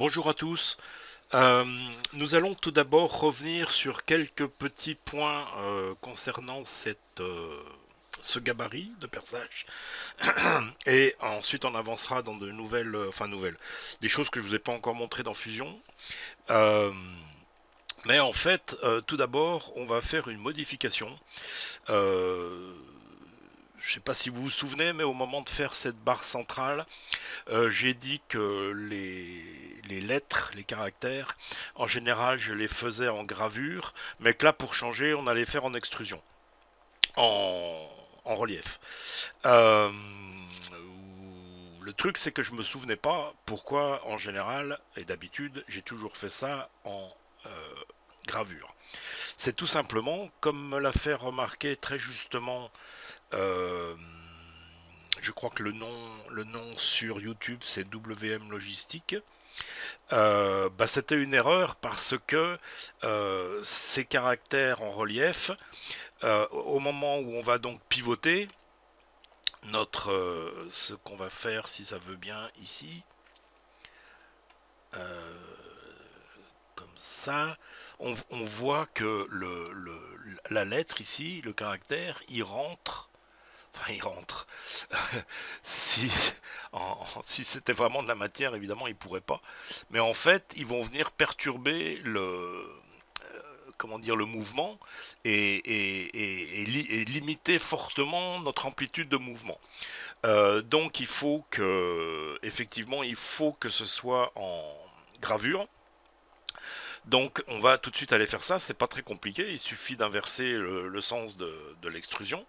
Bonjour à tous. Euh, Nous allons tout d'abord revenir sur quelques petits points concernant ce gabarit de perçage. Et ensuite on avancera dans de nouvelles, des choses que je vous ai pas encore montrées dans Fusion. Euh, mais en fait, tout d'abord, on va faire une modification. Euh, je ne sais pas si vous vous souvenez, mais au moment de faire cette barre centrale, j'ai dit que les lettres, les caractères, en général, je les faisais en gravure, mais que là, pour changer, on allait faire en extrusion, en, en relief. Euh, le truc, c'est que je me souvenais pas pourquoi, en général, et d'habitude, j'ai toujours fait ça en gravure. C'est tout simplement, comme me l'a fait remarquer très justement euh, je crois que le nom sur YouTube c'est WM Logistique. C'était une erreur parce que ces caractères en relief, au moment où on va donc pivoter, ce qu'on va faire si ça veut bien ici, euh, comme ça, on voit que la lettre ici, le caractère, il rentre. Enfin, il rentre. si si c'était vraiment de la matière, évidemment, ils pourraient pas. Mais en fait, ils vont venir perturber comment dire, le mouvement et limiter fortement notre amplitude de mouvement. Donc, effectivement, il faut que ce soit en gravure. Donc on va tout de suite aller faire ça, c'est pas très compliqué, il suffit d'inverser le sens de l'extrusion.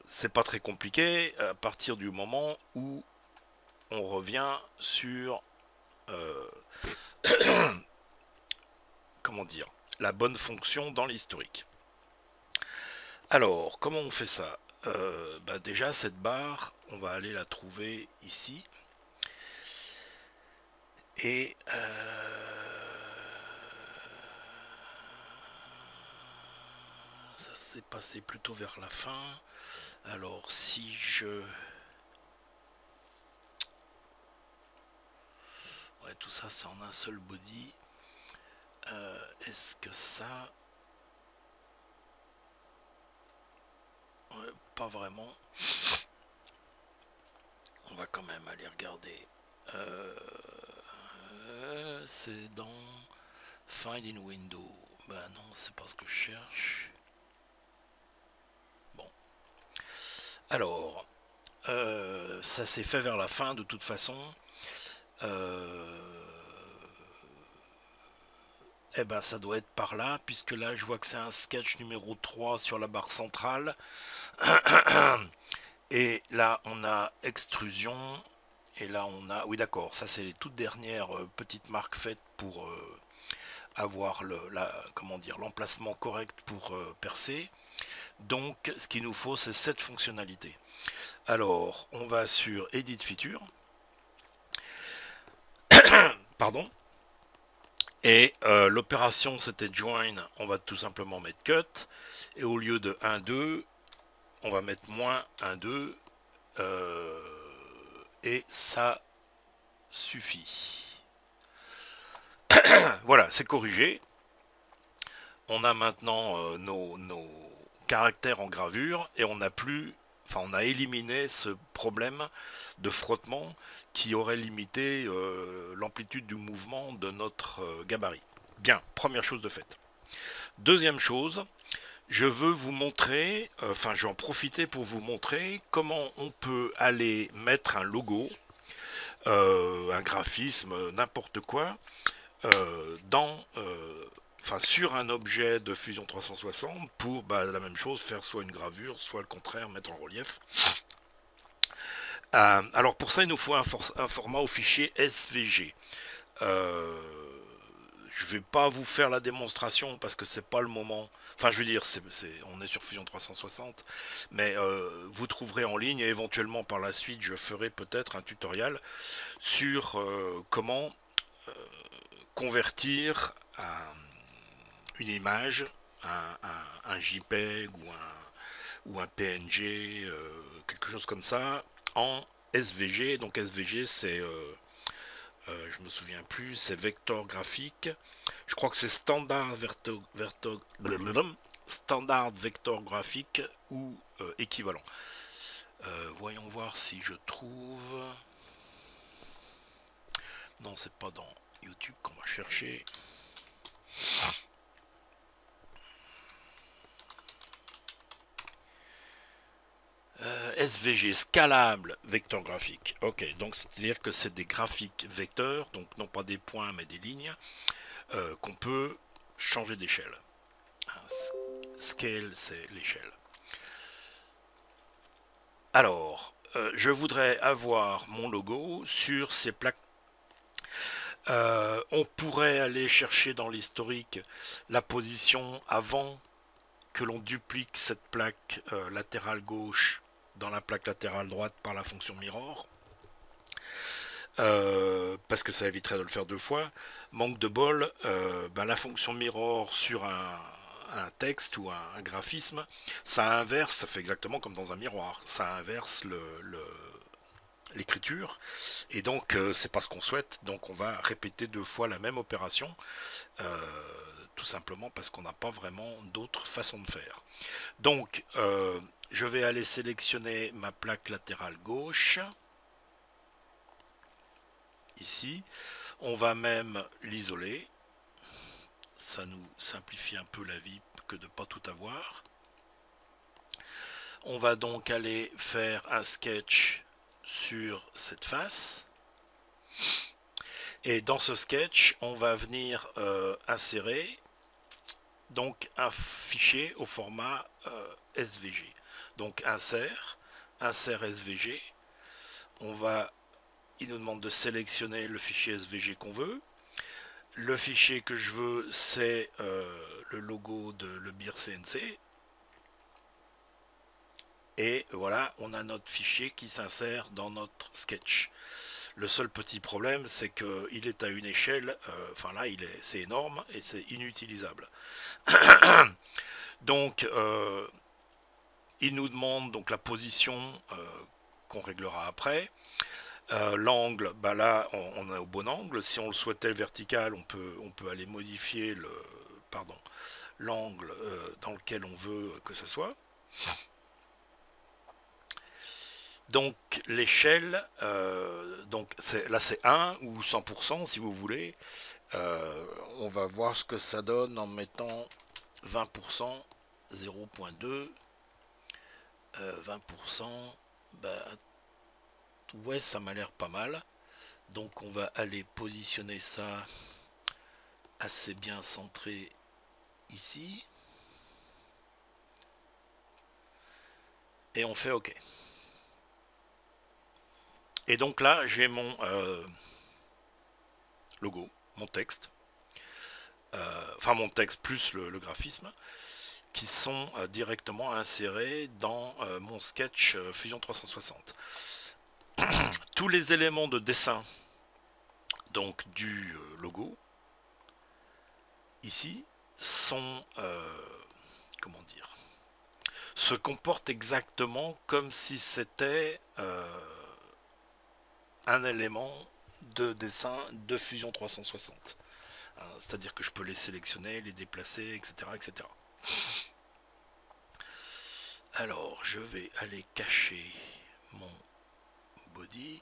C'est pas très compliqué à partir du moment où on revient sur euh, comment dire, la bonne fonction dans l'historique. Alors, comment on fait ça? Déjà, cette barre, on va aller la trouver ici. Et ça s'est passé plutôt vers la fin. Alors, si je... Ouais, tout ça, c'est en un seul body. Est-ce que ça... Ouais, pas vraiment. On va quand même aller regarder. C'est dans Find in Window. Ben non, c'est pas ce que je cherche. Bon. Alors, ça s'est fait vers la fin de toute façon. Euh, eh ben, ça doit être par là, puisque là, je vois que c'est un sketch numéro 3 sur la barre centrale. Et là, on a extrusion. Et là, on a... Oui, d'accord, ça, c'est les toutes dernières petites marques faites pour avoir comment dire, l'emplacement correct pour percer. Donc, ce qu'il nous faut, c'est cette fonctionnalité. Alors, on va sur Edit Feature. Pardon. Et l'opération, c'était Join. On va tout simplement mettre Cut. Et au lieu de 1, 2, on va mettre moins 1, 2. Et ça suffit. Voilà, c'est corrigé. On a maintenant nos caractères en gravure et on n'a plus, enfin, on a éliminé ce problème de frottement qui aurait limité l'amplitude du mouvement de notre gabarit. Bien, première chose de faite. Deuxième chose, je veux vous montrer, enfin, je vais en profiter pour vous montrer comment on peut aller mettre un logo, un graphisme, n'importe quoi, sur un objet de Fusion 360 pour la même chose, faire soit une gravure, soit le contraire, mettre en relief. Alors pour ça, il nous faut un format au fichier SVG. Euh, je vais pas vous faire la démonstration parce que c'est pas le moment. Enfin, je veux dire, on est sur Fusion 360, mais vous trouverez en ligne et éventuellement par la suite, je ferai peut-être un tutoriel sur comment convertir une image, un JPEG ou un PNG, quelque chose comme ça, en SVG. Donc SVG, c'est Je me souviens plus, c'est vecteur graphique. Je crois que c'est standard standard vecteur graphique ou équivalent. Voyons voir si je trouve. Non, c'est pas dans YouTube qu'on va chercher. SVG, scalable vecteur graphique. Ok, donc c'est-à-dire que c'est des graphiques vecteurs, donc non pas des points mais des lignes, qu'on peut changer d'échelle. Scale, c'est l'échelle. Alors, je voudrais avoir mon logo sur ces plaques. On pourrait aller chercher dans l'historique la position avant que l'on duplique cette plaque latérale gauche dans la plaque latérale droite par la fonction mirror. Parce que ça éviterait de le faire deux fois. Manque de bol, la fonction mirror sur un texte ou un graphisme, ça inverse, ça fait exactement comme dans un miroir, ça inverse l'écriture, et donc c'est pas ce qu'on souhaite, donc on va répéter deux fois la même opération, tout simplement parce qu'on n'a pas vraiment d'autre façon de faire. Donc je vais aller sélectionner ma plaque latérale gauche, ici, on va même l'isoler, ça nous simplifie un peu la vie que de ne pas tout avoir. On va donc aller faire un sketch sur cette face. Et dans ce sketch, on va venir insérer donc un fichier au format SVG. Donc insert SVG. Il nous demande de sélectionner le fichier SVG qu'on veut. Le fichier que je veux, c'est le logo de Lebir CNC. Et voilà, on a notre fichier qui s'insère dans notre sketch. Le seul petit problème, c'est qu'il est à une échelle, enfin là, c'est énorme et c'est inutilisable. Donc, il nous demande donc la position qu'on réglera après. L'angle, là, on est au bon angle. Si on le souhaitait vertical, on peut aller modifier l'angle dans lequel on veut que ça soit. Donc l'échelle, là c'est 1 ou 100% si vous voulez. On va voir ce que ça donne en mettant 20%, 0.2, 20%, ouais, ça m'a l'air pas mal. Donc on va aller positionner ça assez bien centré ici. Et on fait OK. Et donc là, j'ai mon logo, mon texte. Enfin mon texte plus le graphisme, qui sont directement insérés dans mon sketch Fusion 360. Tous les éléments de dessin donc du logo ici sont comment dire, se comportent exactement comme si c'était un élément de dessin de Fusion 360. C'est-à-dire que je peux les sélectionner, les déplacer, etc. etc. Alors, je vais aller cacher mon body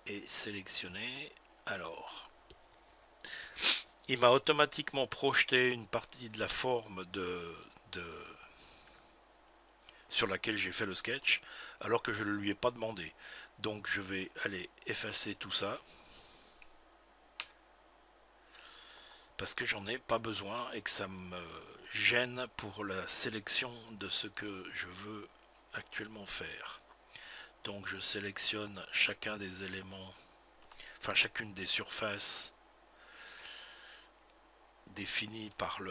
et sélectionner. Alors, il m'a automatiquement projeté une partie de la forme sur laquelle j'ai fait le sketch, alors que je ne lui ai pas demandé. Donc je vais aller effacer tout ça, parce que j'en ai pas besoin et que ça me gêne pour la sélection de ce que je veux actuellement faire. Donc je sélectionne chacun des éléments, enfin chacune des surfaces définies par le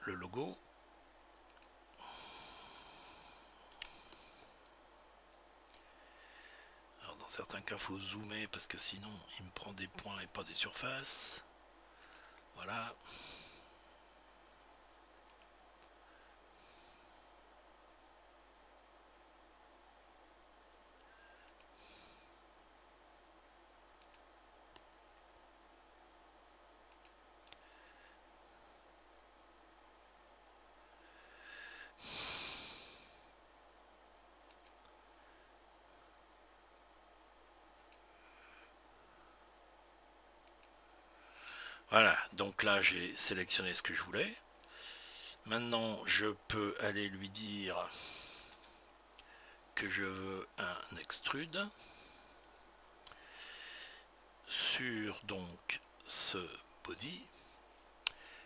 logo. Alors dans certains cas il faut zoomer parce que sinon il me prend des points et pas des surfaces. Voilà. Voilà, donc là j'ai sélectionné ce que je voulais. Maintenant je peux aller lui dire que je veux un extrude sur donc ce body.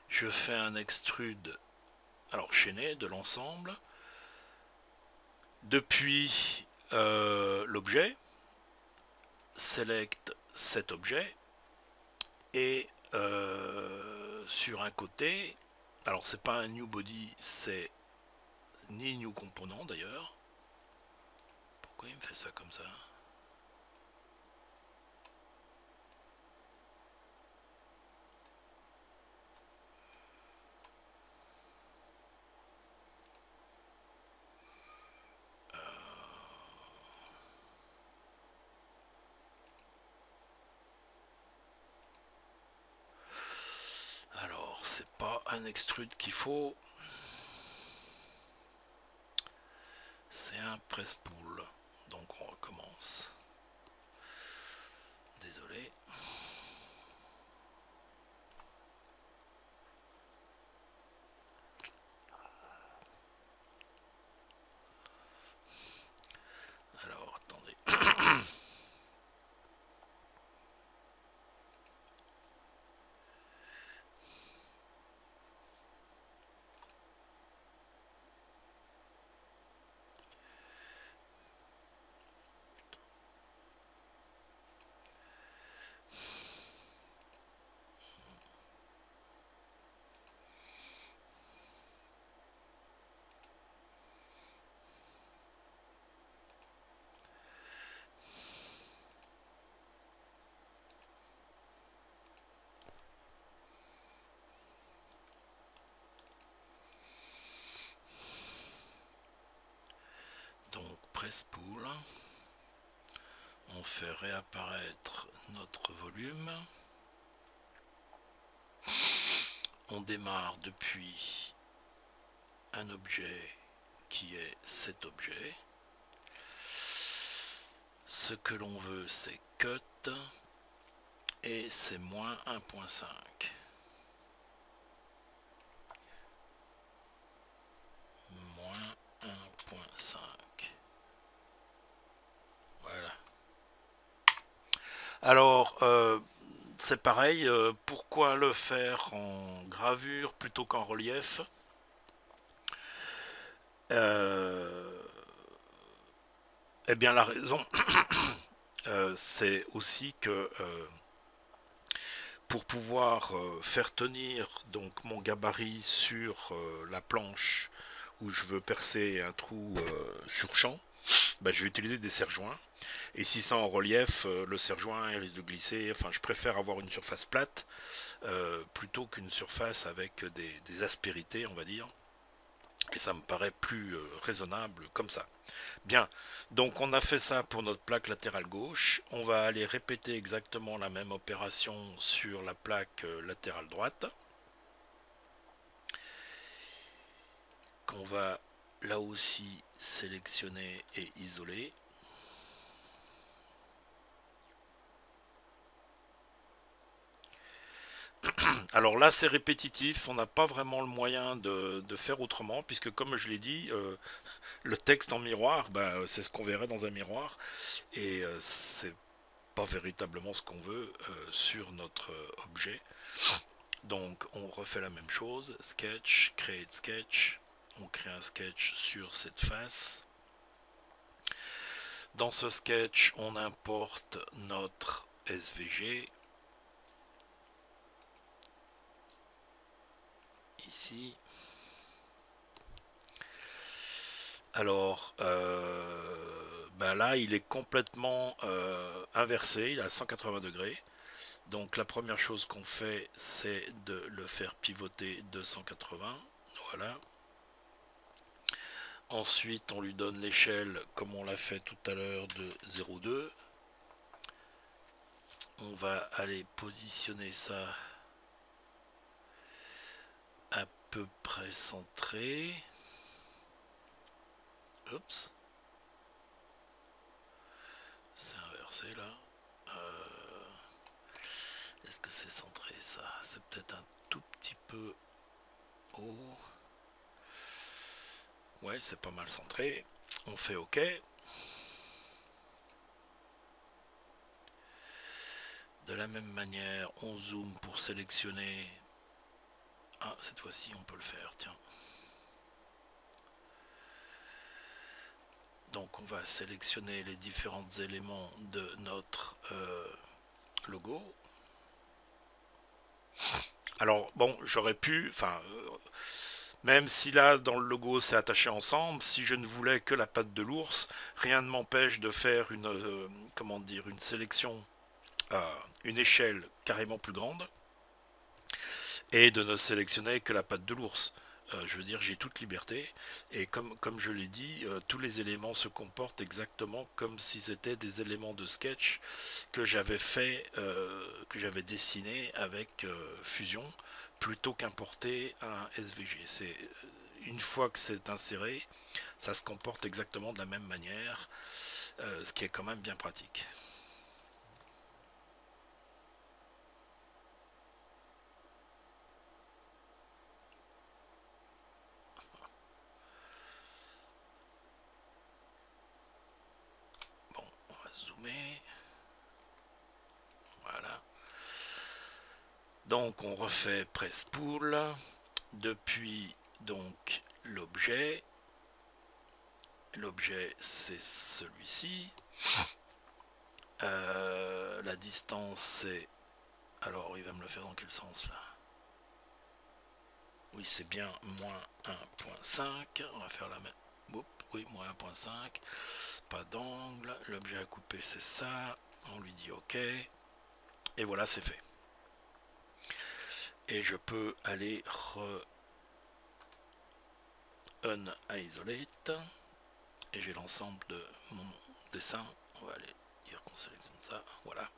Je fais un extrude alors chaîné de l'ensemble depuis l'objet, select cet objet et sur un côté, alors c'est pas un new body, c'est ni new component d'ailleurs. Pourquoi il me fait ça comme ça? Alors c'est pas un extrude qu'il faut, c'est un press pull. Donc on recommence. Désolé. Alors attendez. Donc press pull. On fait réapparaître notre volume. On démarre depuis un objet qui est cet objet. Ce que l'on veut c'est cut et c'est moins 1.5. Moins 1.5. Voilà. Alors, c'est pareil, pourquoi le faire en gravure plutôt qu'en relief? Eh bien la raison, c'est aussi que pour pouvoir faire tenir donc mon gabarit sur la planche où je veux percer un trou sur champ, bah, je vais utiliser des serre-joints. Et si c'est en relief, le serre-joint risque de glisser. Enfin, je préfère avoir une surface plate plutôt qu'une surface avec des aspérités, on va dire. Et ça me paraît plus raisonnable comme ça. Bien, donc on a fait ça pour notre plaque latérale gauche. On va aller répéter exactement la même opération sur la plaque latérale droite. Qu'on va là aussi sélectionner et isoler. Alors là c'est répétitif, on n'a pas vraiment le moyen de faire autrement, puisque comme je l'ai dit, le texte en miroir, bah, c'est ce qu'on verrait dans un miroir, et c'est pas véritablement ce qu'on veut sur notre objet. Donc on refait la même chose, sketch, create sketch, on crée un sketch sur cette face. Dans ce sketch, on importe notre SVG. Ici. Alors, ben là, il est complètement inversé, il est à 180 degrés. Donc la première chose qu'on fait, c'est de le faire pivoter de 180. Voilà. Ensuite, on lui donne l'échelle, comme on l'a fait tout à l'heure, de 0,2. On va aller positionner ça à peu près centré. Oups. C'est inversé là. Est-ce que c'est centré ça? C'est peut-être un tout petit peu haut. Ouais, c'est pas mal centré. On fait OK. De la même manière, on zoome pour sélectionner. Ah, cette fois-ci, on peut le faire, tiens. Donc, on va sélectionner les différents éléments de notre logo. Alors, bon, j'aurais pu, enfin, même si là, dans le logo, c'est attaché ensemble, si je ne voulais que la patte de l'ours, rien ne m'empêche de faire une, comment dire, une sélection, une échelle carrément plus grande, et de ne sélectionner que la patte de l'ours. Je veux dire, j'ai toute liberté, et comme je l'ai dit, tous les éléments se comportent exactement comme si c'était des éléments de sketch que j'avais fait, que j'avais dessiné avec Fusion, plutôt qu'importer un SVG. C'est une fois que c'est inséré, ça se comporte exactement de la même manière, ce qui est quand même bien pratique. Bon, on va zoomer. Voilà. Donc on refait press pull depuis donc l'objet. L'objet c'est celui-ci. La distance c'est... Alors il va me le faire dans quel sens là? Oui, c'est bien moins 1.5. On va faire la même. Oui, moins 1.5. Pas d'angle. L'objet à couper, c'est ça. On lui dit OK. Et voilà, c'est fait. Et je peux aller un-isolate. Et j'ai l'ensemble de mon dessin. On va aller dire qu'on sélectionne ça. Voilà.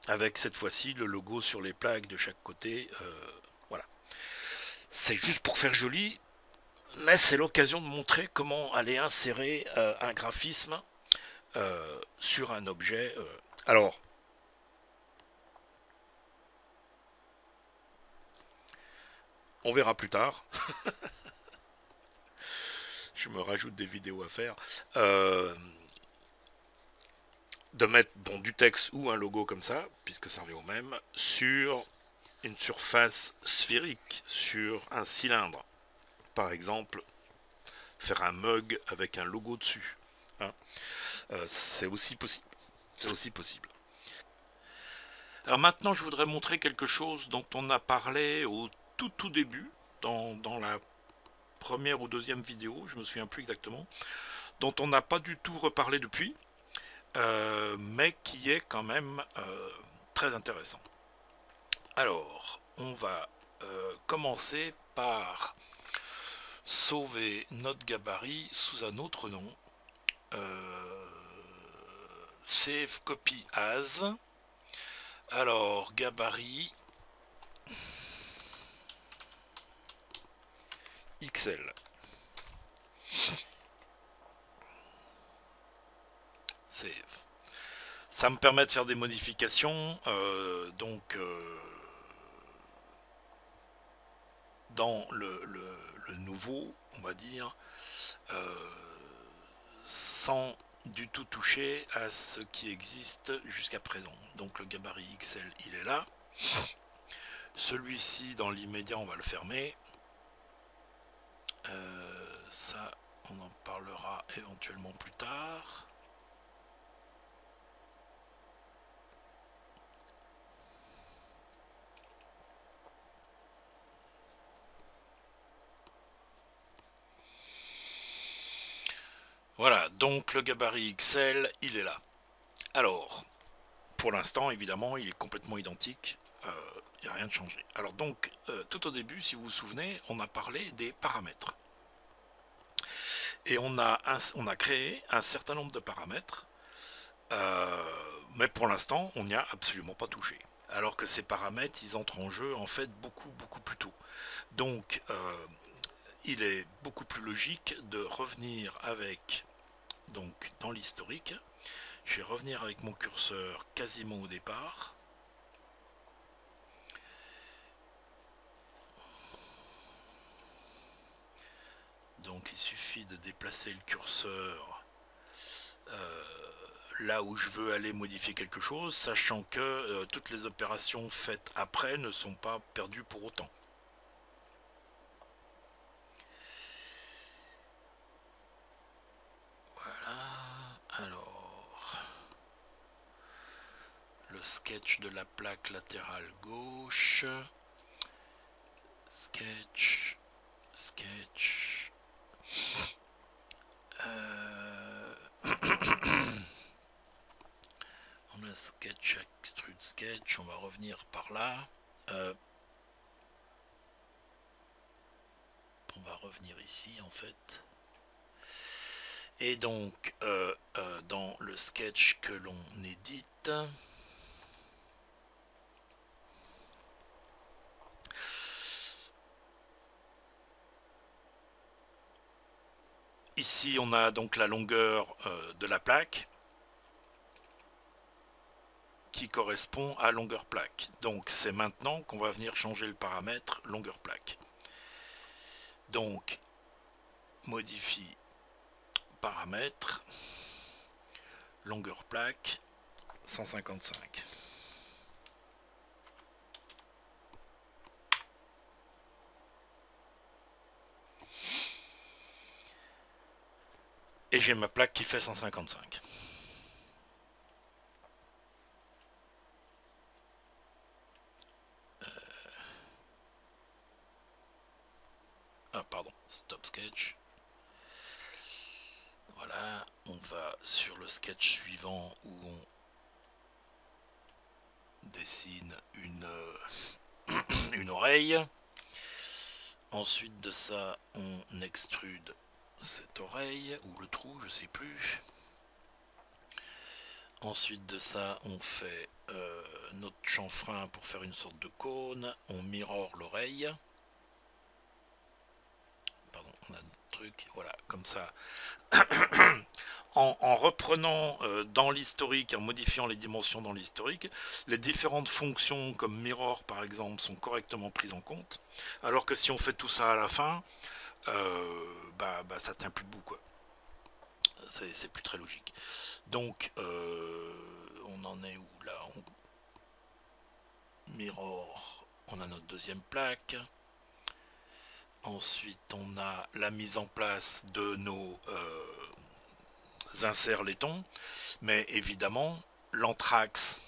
Avec cette fois-ci le logo sur les plaques de chaque côté. Voilà. C'est juste pour faire joli. Mais c'est l'occasion de montrer comment aller insérer un graphisme sur un objet. Alors, on verra plus tard. Je me rajoute des vidéos à faire. De mettre bon, du texte ou un logo comme ça, puisque ça revient au même, sur une surface sphérique, sur un cylindre. Par exemple, faire un mug avec un logo dessus. Hein. C'est aussi possible. C'est aussi possible. Alors maintenant, je voudrais montrer quelque chose dont on a parlé au tout début, dans la première ou deuxième vidéo, je me souviens plus exactement, dont on n'a pas du tout reparlé depuis, mais qui est quand même très intéressant. Alors, on va commencer par sauver notre gabarit sous un autre nom. Save copy as. Alors, gabarit XL. Save. Ça me permet de faire des modifications, dans le nouveau, on va dire, sans du tout toucher à ce qui existe jusqu'à présent. Donc le gabarit XL, il est là. Celui-ci, dans l'immédiat, on va le fermer. Ça, on en parlera éventuellement plus tard. Voilà, donc le gabarit XL, il est là. Alors, pour l'instant, évidemment, il est complètement identique. Il n'y a rien de changé. Alors donc, tout au début, si vous vous souvenez, on a parlé des paramètres. Et on a créé un certain nombre de paramètres, mais pour l'instant, on n'y a absolument pas touché. Alors que ces paramètres, ils entrent en jeu en fait beaucoup plus tôt. Donc, il est beaucoup plus logique de revenir avec, donc dans l'historique, je vais revenir avec mon curseur quasiment au départ. Donc il suffit de déplacer le curseur là où je veux aller modifier quelque chose, sachant que toutes les opérations faites après ne sont pas perdues pour autant. Voilà, alors le sketch de la plaque latérale gauche, sketch, on a sketch, extrude sketch, on va revenir par là. On va revenir ici en fait. Et donc dans le sketch que l'on édite, ici on a donc la longueur de la plaque qui correspond à longueur plaque. Donc c'est maintenant qu'on va venir changer le paramètre longueur plaque. Donc modifie paramètre longueur plaque 155. Et j'ai ma plaque qui fait 155. Pardon, stop sketch. Voilà, on va sur le sketch suivant où on dessine une oreille. Ensuite de ça, on extrude cette oreille, ou le trou, je sais plus. Ensuite de ça, on fait notre chanfrein pour faire une sorte de cône. On mirror l'oreille. Pardon, on a notre truc, voilà, comme ça. En reprenant dans l'historique, en modifiant les dimensions dans l'historique, les différentes fonctions comme mirror par exemple sont correctement prises en compte, alors que si on fait tout ça à la fin, ça tient plus debout quoi. C'est plus très logique. Donc on en est où là? Mirror, on a notre deuxième plaque. Ensuite on a la mise en place de nos inserts laitons, mais évidemment l'anthrax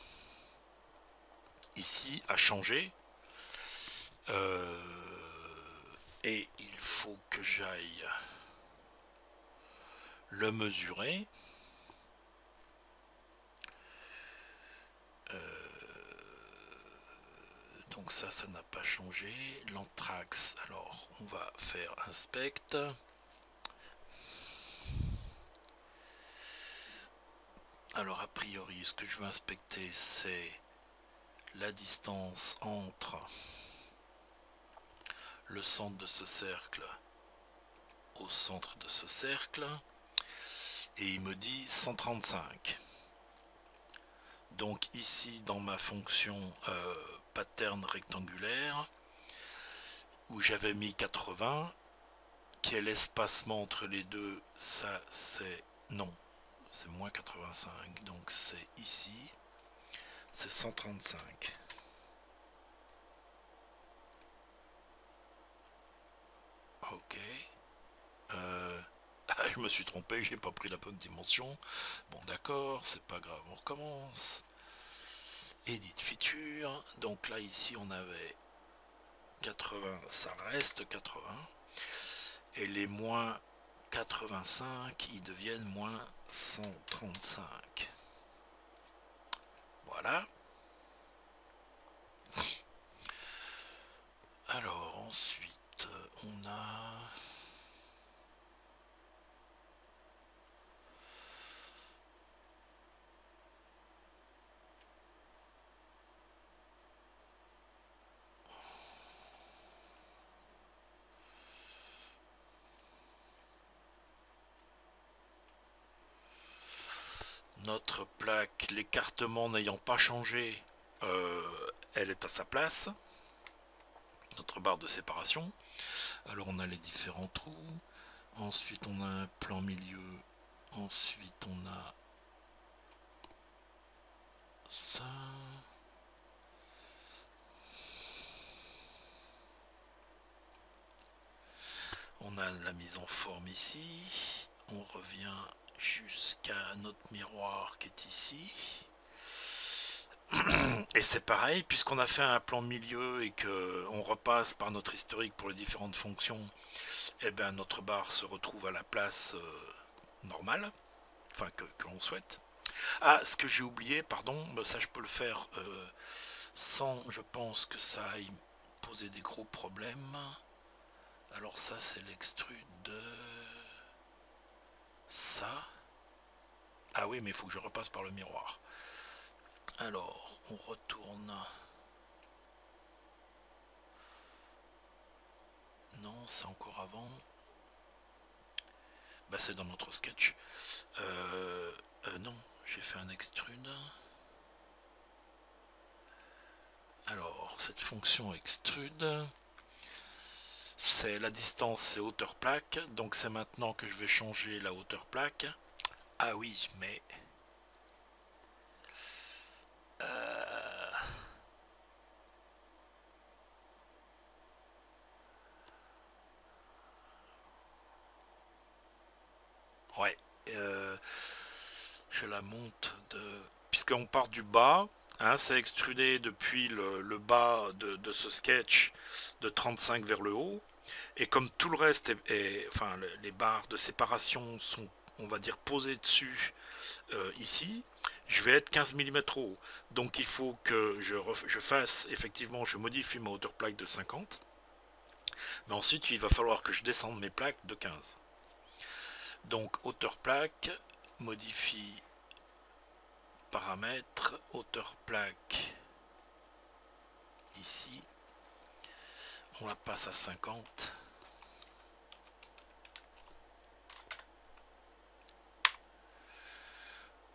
ici a changé et il faut que j'aille le mesurer. Donc ça n'a pas changé. L'anthrax, alors on va faire inspect. Alors a priori ce que je veux inspecter c'est la distance entre le centre de ce cercle au centre de ce cercle et il me dit 135. Donc ici dans ma fonction pattern rectangulaire où j'avais mis 80, quel espacement entre les deux, ça c'est non, c'est moins 85, donc c'est ici, c'est 135. Ok. Je me suis trompé, j'ai pas pris la bonne dimension. Bon d'accord, c'est pas grave, on recommence. Edit feature. Donc là ici on avait 80, ça reste 80. Et les moins 85, ils deviennent moins 135. Voilà. Alors ensuite on a notre plaque, l'écartement n'ayant pas changé, elle est à sa place, notre barre de séparation. Alors on a les différents trous, Ensuite on a un plan milieu. Ensuite on a ça. On a la mise en forme ici. On revient jusqu'à notre miroir qui est ici. Et c'est pareil, puisqu'on a fait un plan milieu et qu'on repasse par notre historique pour les différentes fonctions, et bien notre barre se retrouve à la place normale, enfin que l'on souhaite. Ah, ce que j'ai oublié, pardon, ça je peux le faire sans, je pense que ça aille poser des gros problèmes. Alors ça c'est l'extrude de ça. Ah oui, mais il faut que je repasse par le miroir. Alors, on retourne. Non, c'est encore avant. Bah c'est dans notre sketch. Non, j'ai fait un extrude. Alors, cette fonction extrude, c'est la distance, c'est hauteur plaque. Donc c'est maintenant que je vais changer la hauteur plaque. Ah oui, mais... Ouais. Je la monte de... Puisqu'on part du bas, hein, c'est extrudé depuis le bas de ce sketch de 35 vers le haut. Et comme tout le reste enfin les barres de séparation sont, on va dire, posées dessus ici, je vais être 15 mm haut. Donc il faut que je fasse, effectivement, je modifie ma hauteur plaque de 50. Mais ensuite, il va falloir que je descende mes plaques de 15. Donc hauteur plaque, modifie paramètres, hauteur plaque ici. On la passe à 50.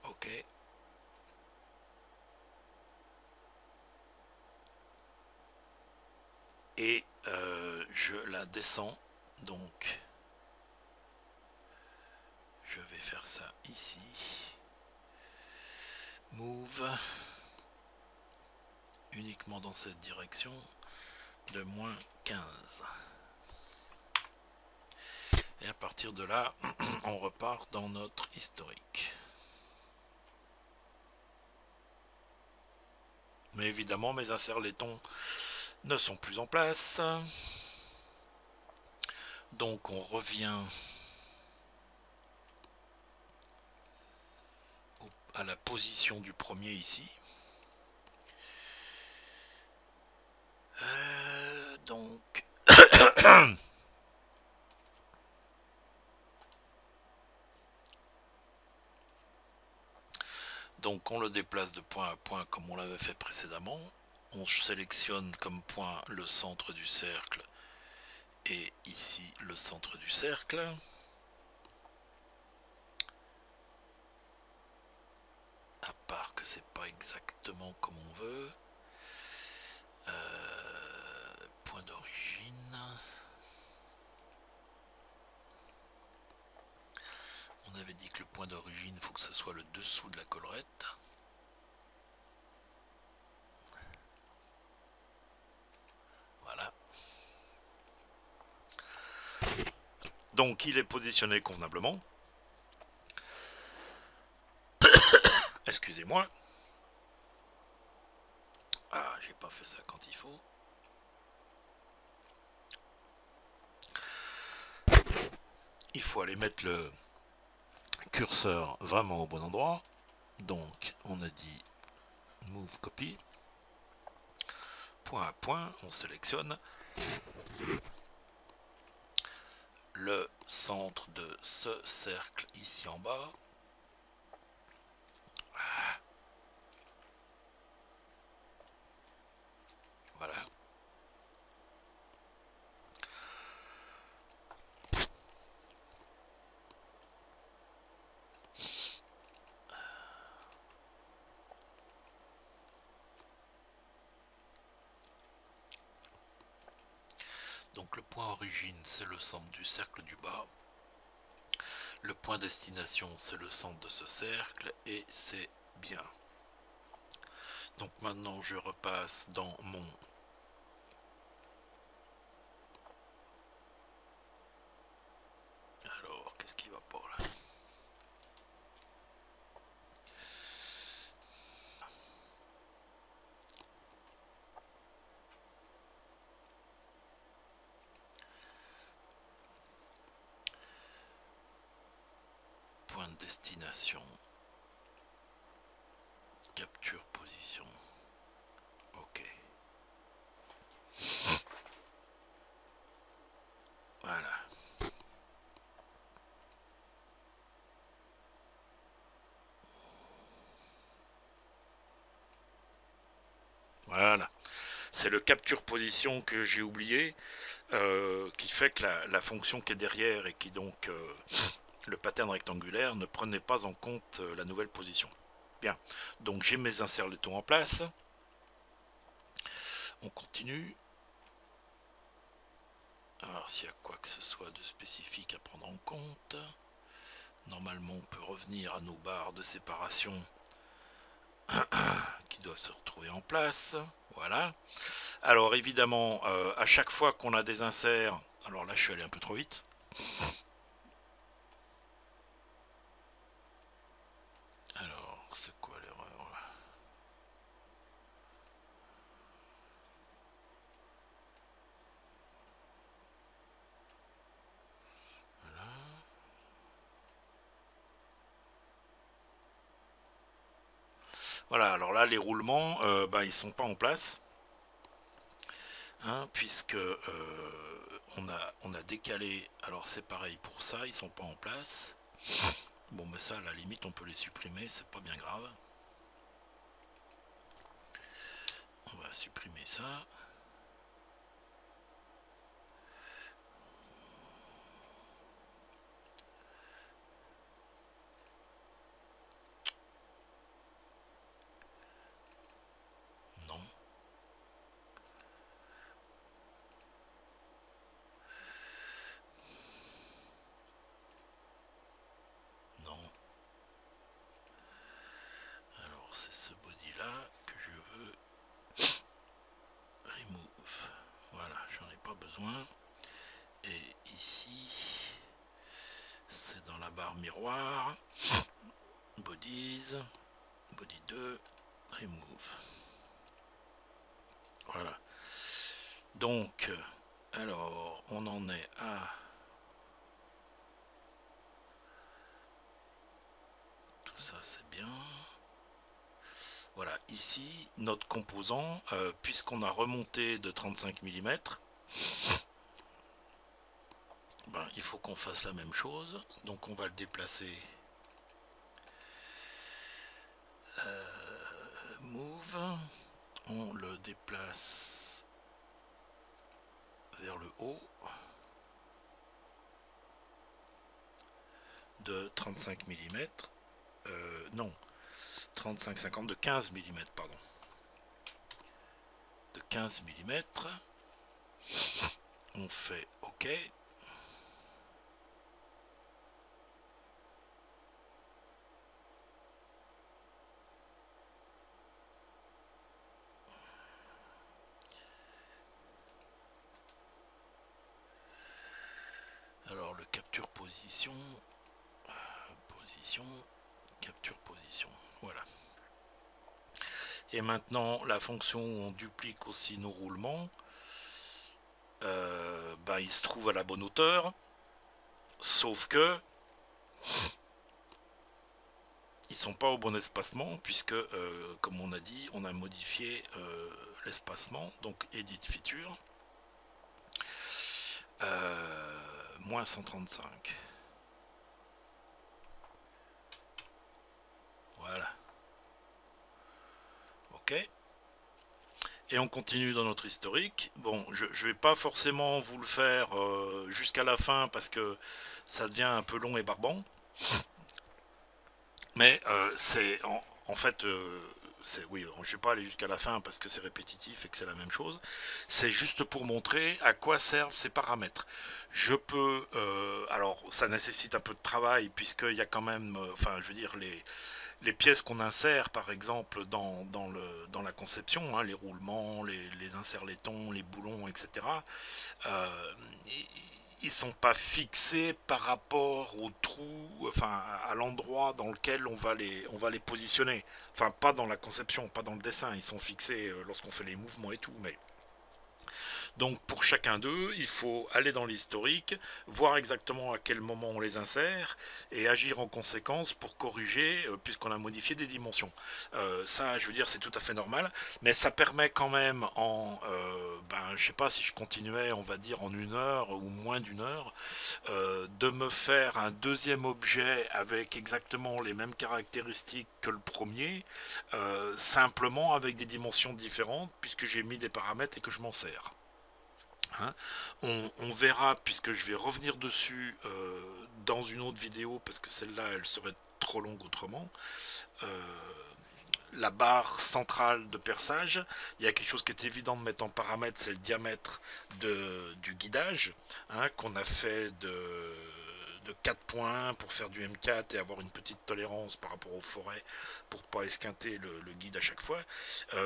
Ok. Et je la descends. Donc je vais faire ça ici. Move. Uniquement dans cette direction. De moins 15. Et à partir de là, on repart dans notre historique. Mais évidemment, mes inserts laitons ne sont plus en place. Donc on revient à la position du premier ici. Donc donc on le déplace de point à point comme on l'avait fait précédemment. On sélectionne comme point le centre du cercle et ici le centre du cercle. À part que c'est pas exactement comme on veut. Point d'origine. On avait dit que le point d'origine, il faut que ça soit le dessous de la collerette. Voilà. Donc il est positionné convenablement. Excusez-moi. Ah, j'ai pas fait ça quand il faut. Il faut aller mettre le curseur vraiment au bon endroit. Donc on a dit move copy. Point à point, on sélectionne le centre de ce cercle ici en bas. Voilà. Donc le point origine, c'est le centre du cercle du bas. Le point destination, c'est le centre de ce cercle et c'est bien. Donc maintenant, je repasse dans mon... Alors, qu'est-ce qui va pas là? Point de destination. Capture position. Ok. Voilà. Voilà. C'est le capture position que j'ai oublié, qui fait que la fonction qui est derrière et qui donc le pattern rectangulaire ne prenait pas en compte la nouvelle position. Bien, donc j'ai mes inserts letons en place. On continue. Alors s'il y a quoi que ce soit de spécifique à prendre en compte. Normalement on peut revenir à nos barres de séparation qui doivent se retrouver en place. Voilà. Alors évidemment, à chaque fois qu'on a des inserts, alors là je suis allé un peu trop vite. Alors c'est quoi l'erreur là? Voilà. Voilà, alors là les roulements, ils sont pas en place. Hein, puisque on a décalé, alors c'est pareil pour ça, ils sont pas en place. Bon mais ça à la limite on peut les supprimer, c'est pas bien grave. On va supprimer ça. Non. Non. Alors c'est ce body là que je veux remove. Voilà, j'en ai pas besoin. Et ici, c'est dans la barre miroir. Bodies, body 2, remove. Voilà. Donc, alors, on en est à... Tout ça, c'est bien. Voilà, ici, notre composant, puisqu'on a remonté de 35 mm, il faut qu'on fasse la même chose. Donc, on va le déplacer. Move. On le déplace vers le haut de 35 mm. Non, 35-50 de 15 mm, pardon. De 15 mm. On fait OK. Alors le capture position, capture position, voilà. Et maintenant la fonction où on duplique aussi nos roulements, il se trouve à la bonne hauteur, sauf que ils sont pas au bon espacement puisque comme on a dit, on a modifié l'espacement, donc edit feature, moins 135. Voilà. OK. Et on continue dans notre historique. Bon, je ne vais pas forcément vous le faire jusqu'à la fin parce que ça devient un peu long et barbant. Mais c'est en fait, oui, je ne vais pas aller jusqu'à la fin parce que c'est répétitif et que c'est la même chose. C'est juste pour montrer à quoi servent ces paramètres. Je peux, alors ça nécessite un peu de travail puisqu'il y a quand même, enfin je veux dire les pièces qu'on insère par exemple dans la conception, hein, les roulements, les inserts-laitons, les boulons, etc. euh, ils sont pas fixés par rapport au trou, enfin à l'endroit dans lequel on va les positionner. Enfin pas dans la conception, pas dans le dessin, ils sont fixés lorsqu'on fait les mouvements et tout, mais donc pour chacun d'eux, il faut aller dans l'historique, voir exactement à quel moment on les insère et agir en conséquence pour corriger puisqu'on a modifié des dimensions. Ça, je veux dire, c'est tout à fait normal, mais ça permet quand même je sais pas si je continuais, on va dire en 1 heure ou moins d'1 heure, de me faire un deuxième objet avec exactement les mêmes caractéristiques que le premier, simplement avec des dimensions différentes puisque j'ai mis des paramètres et que je m'en sers. Hein. On verra, puisque je vais revenir dessus dans une autre vidéo, parce que celle-là, elle serait trop longue autrement. Euh, la barre centrale de perçage, il y a quelque chose qui est évident de mettre en paramètre, c'est le diamètre du guidage, hein, qu'on a fait de 4 points pour faire du M4 et avoir une petite tolérance par rapport aux forêts pour pas esquinter le guide à chaque fois.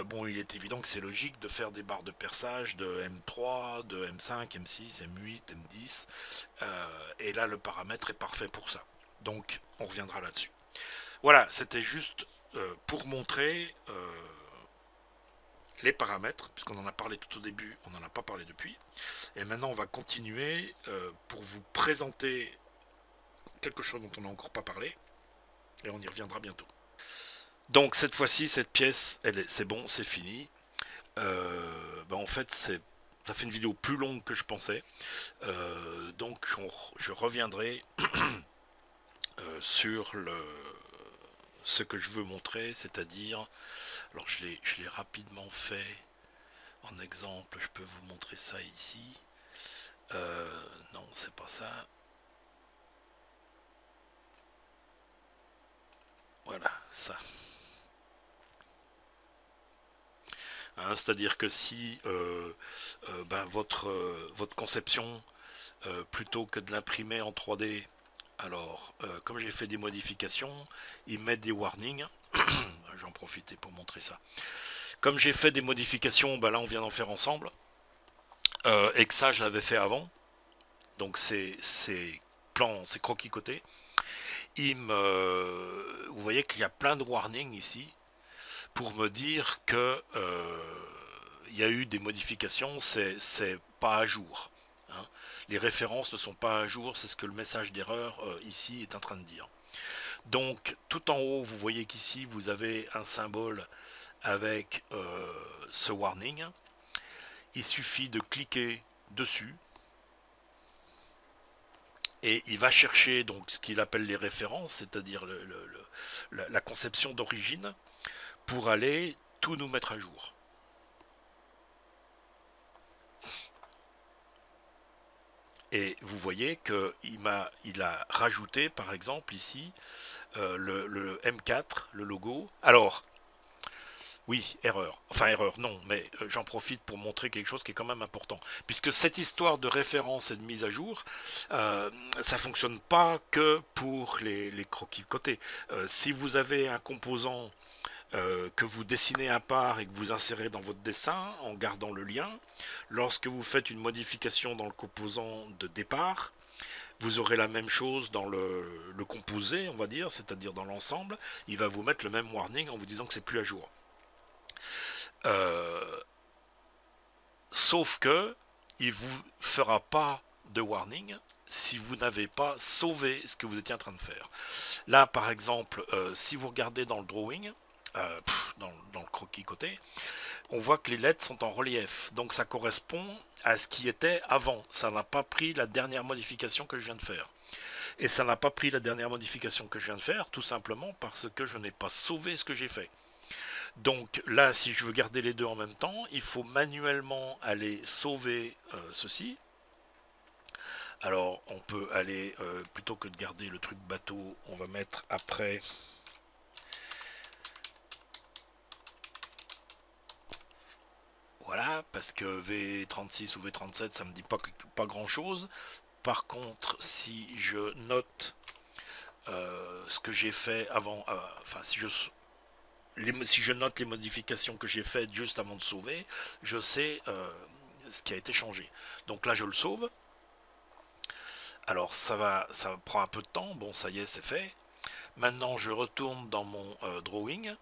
Bon, il est évident que c'est logique de faire des barres de perçage de M3, de M5, M6, M8, M10, et là le paramètre est parfait pour ça. Donc on reviendra là-dessus. Voilà, c'était juste pour montrer les paramètres, puisqu'on en a parlé tout au début, on n'en a pas parlé depuis. Et maintenant, on va continuer pour vous présenter quelque chose dont on n'a encore pas parlé, et on y reviendra bientôt. Donc cette fois-ci, cette pièce, c'est bon, c'est fini. En fait, ça fait une vidéo plus longue que je pensais. Donc je reviendrai sur ce que je veux montrer, c'est-à-dire, alors je l'ai rapidement fait en exemple, je peux vous montrer ça ici. Non, c'est pas ça. Voilà, ça. Hein, c'est-à-dire que si votre conception, plutôt que de l'imprimer en 3D, alors comme j'ai fait des modifications, ils mettent des warnings. J'en profitais pour montrer ça. Comme j'ai fait des modifications, là on vient d'en faire ensemble, et que ça je l'avais fait avant, donc c'est plans, c'est croquis côté. Vous voyez qu'il y a plein de warnings ici pour me dire que il y a eu des modifications, c'est pas à jour. Hein. Les références ne sont pas à jour, c'est ce que le message d'erreur ici est en train de dire. Donc tout en haut, vous voyez qu'ici vous avez un symbole avec ce warning. Il suffit de cliquer dessus et il va chercher donc ce qu'il appelle les références, c'est-à-dire la conception d'origine, pour aller tout nous mettre à jour. Et vous voyez qu'il a rajouté par exemple ici le M4, le logo. Alors, oui, erreur. Enfin, erreur, non, mais j'en profite pour montrer quelque chose qui est quand même important. Puisque cette histoire de référence et de mise à jour, ça fonctionne pas que pour les croquis côté. Si vous avez un composant que vous dessinez à part et que vous insérez dans votre dessin en gardant le lien, lorsque vous faites une modification dans le composant de départ, vous aurez la même chose dans le composé, on va dire, c'est-à-dire dans l'ensemble. Il va vous mettre le même warning en vous disant que c'est plus à jour. Sauf que il vous fera pas de warning si vous n'avez pas sauvé ce que vous étiez en train de faire. Là, par exemple, si vous regardez dans le drawing, dans le croquis côté, on voit que les lettres sont en relief. Donc ça correspond à ce qui était avant. Ça n'a pas pris la dernière modification que je viens de faire. Et ça n'a pas pris la dernière modification que je viens de faire, tout simplement parce que je n'ai pas sauvé ce que j'ai fait. Donc là, si je veux garder les deux en même temps, il faut manuellement aller sauver ceci. Alors on peut aller, plutôt que de garder le truc bateau, on va mettre après Voilà, parce que V36 ou V37, ça me dit pas grand-chose. Par contre, si je note ce que j'ai fait avant, enfin si je note les modifications que j'ai faites juste avant de sauver, je sais ce qui a été changé. Donc là, je le sauve. Alors ça prend un peu de temps. Bon, ça y est, c'est fait. Maintenant, je retourne dans mon drawing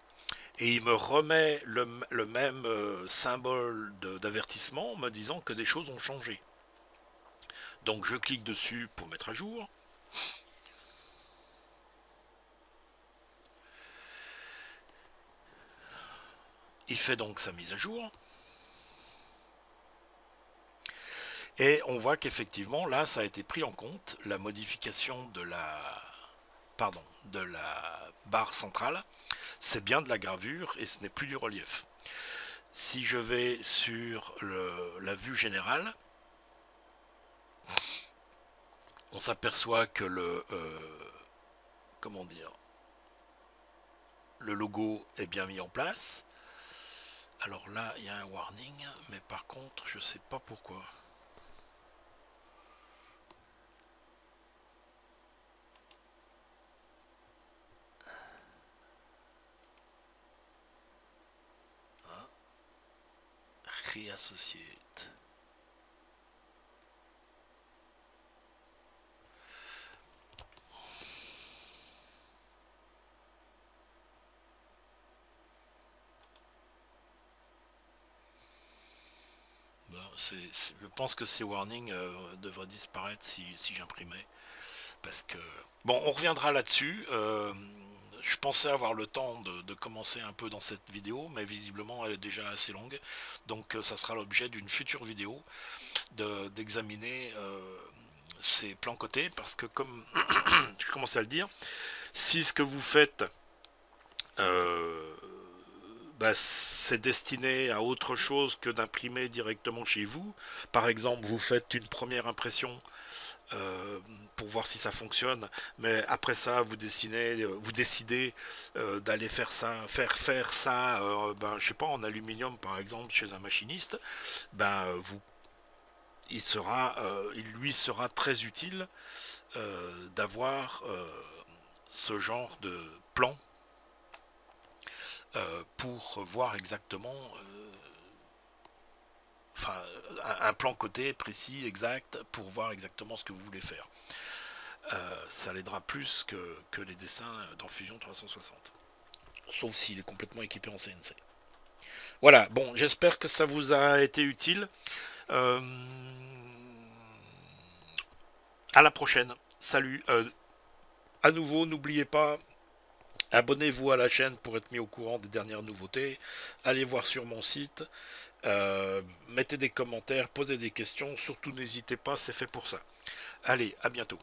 et il me remet le même symbole d'avertissement me disant que des choses ont changé. Donc je clique dessus pour mettre à jour. Il fait donc sa mise à jour. Et on voit qu'effectivement, là, ça a été pris en compte, la modification de de la barre centrale. C'est bien de la gravure et ce n'est plus du relief. Si je vais sur la vue générale, on s'aperçoit que comment dire, le logo est bien mis en place. Alors là, il y a un warning, mais par contre, je ne sais pas pourquoi. Hein? Reassociate. Je pense que ces warnings devraient disparaître si j'imprimais. Parce que... Bon, on reviendra là-dessus. Je pensais avoir le temps de commencer un peu dans cette vidéo, mais visiblement elle est déjà assez longue. Donc ça sera l'objet d'une future vidéo d'examiner ces plans côtés. Parce que comme je commençais à le dire, si ce que vous faites... c'est destiné à autre chose que d'imprimer directement chez vous. Par exemple, vous faites une première impression pour voir si ça fonctionne, mais après ça, vous décidez d'aller faire ça, je sais pas, en aluminium par exemple chez un machiniste. Il lui sera très utile d'avoir ce genre de plan pour voir exactement un plan côté précis, exact, pour voir exactement ce que vous voulez faire. Ça l'aidera plus que les dessins dans Fusion 360. Sauf s'il est complètement équipé en CNC. Voilà, bon, j'espère que ça vous a été utile. Euh, à la prochaine. Salut. À nouveau, n'oubliez pas, abonnez-vous à la chaîne pour être mis au courant des dernières nouveautés. Allez voir sur mon site. Mettez des commentaires, posez des questions. Surtout, n'hésitez pas, c'est fait pour ça. Allez, à bientôt.